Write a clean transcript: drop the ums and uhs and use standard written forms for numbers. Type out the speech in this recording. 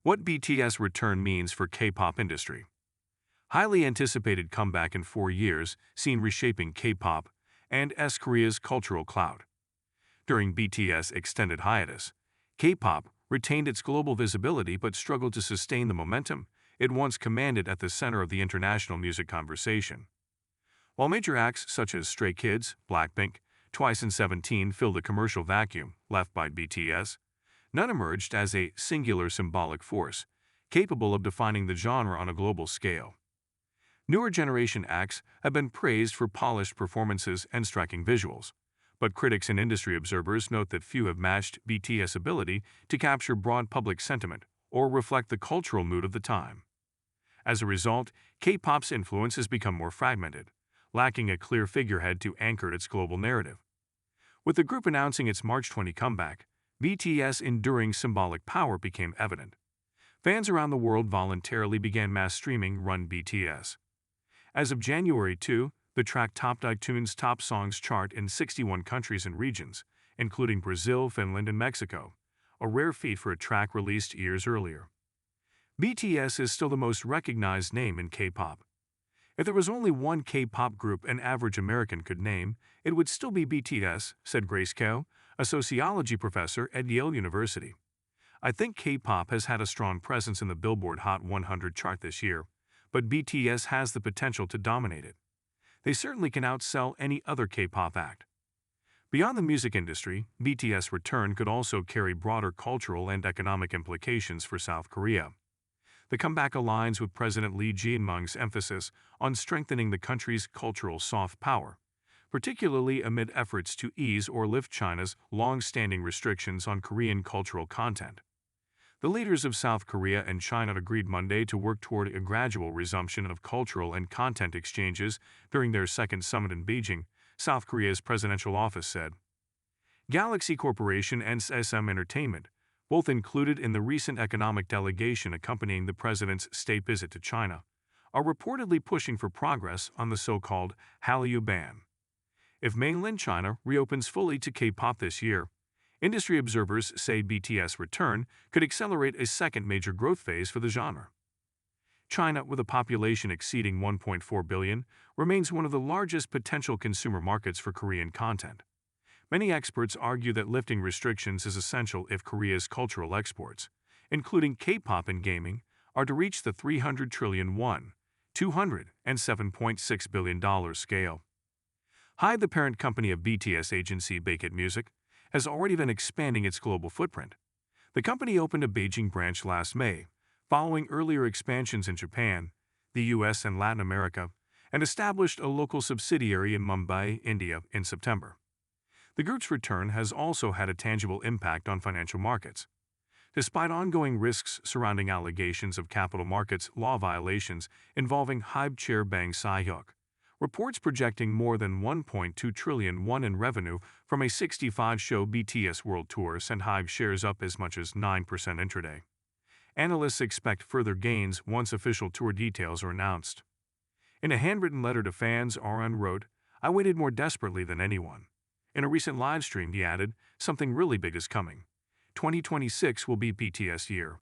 What BTS return means for K-pop industry. Highly anticipated comeback in 4 years, seen reshaping K-pop and Korea's cultural clout. During BTS' extended hiatus, K-pop retained its global visibility but struggled to sustain the momentum it once commanded at the center of the international music conversation. While major acts such as Stray Kids, Blackpink, Twice and 17 filled the commercial vacuum left by BTS, none emerged as a singular symbolic force, capable of defining the genre on a global scale. Newer generation acts have been praised for polished performances and striking visuals, but critics and industry observers note that few have matched BTS' ability to capture broad public sentiment or reflect the cultural mood of the time. As a result, K-pop's influence has become more fragmented, lacking a clear figurehead to anchor its global narrative. With the group announcing its March 20 comeback, BTS' enduring symbolic power became evident. Fans around the world voluntarily began mass streaming Run BTS. As of January 2, the track topped iTunes' top songs chart in 61 countries and regions, including Brazil, Finland, and Mexico, a rare feat for a track released years earlier. BTS is still the most recognized name in K-pop. If there was only one K-pop group an average American could name, it would still be BTS, said Grace Kao, a sociology professor at Yale University. I think K-pop has had a strong presence in the Billboard Hot 100 chart this year, but BTS has the potential to dominate it. They certainly can outsell any other K-pop act. Beyond the music industry, BTS' return could also carry broader cultural and economic implications for South Korea. The comeback aligns with President Lee Jae-myung's emphasis on strengthening the country's cultural soft power, particularly amid efforts to ease or lift China's long-standing restrictions on Korean cultural content. The leaders of South Korea and China agreed Monday to work toward a gradual resumption of cultural and content exchanges during their second summit in Beijing, South Korea's presidential office said. Galaxy Corporation and SM Entertainment, both included in the recent economic delegation accompanying the president's state visit to China, are reportedly pushing for progress on the so-called Hallyu ban. If mainland China reopens fully to K-pop this year, industry observers say BTS' return could accelerate a second major growth phase for the genre. China, with a population exceeding 1.4 billion, remains one of the largest potential consumer markets for Korean content. Many experts argue that lifting restrictions is essential if Korea's cultural exports, including K-pop and gaming, are to reach the 300 trillion won, $207.6 billion scale. HYBE, the parent company of BTS agency Baekhyun Music, has already been expanding its global footprint. The company opened a Beijing branch last May, following earlier expansions in Japan, the US, and Latin America, and established a local subsidiary in Mumbai, India, in September. The group's return has also had a tangible impact on financial markets. Despite ongoing risks surrounding allegations of capital markets law violations involving HYBE chair Bang Si-hyuk, reports projecting more than 1.2 trillion won in revenue from a 65-show BTS World Tour sent HYBE shares up as much as 9% intraday. Analysts expect further gains once official tour details are announced. In a handwritten letter to fans, RM wrote, "I waited more desperately than anyone." In a recent livestream, he added, "Something really big is coming. 2026 will be BTS year."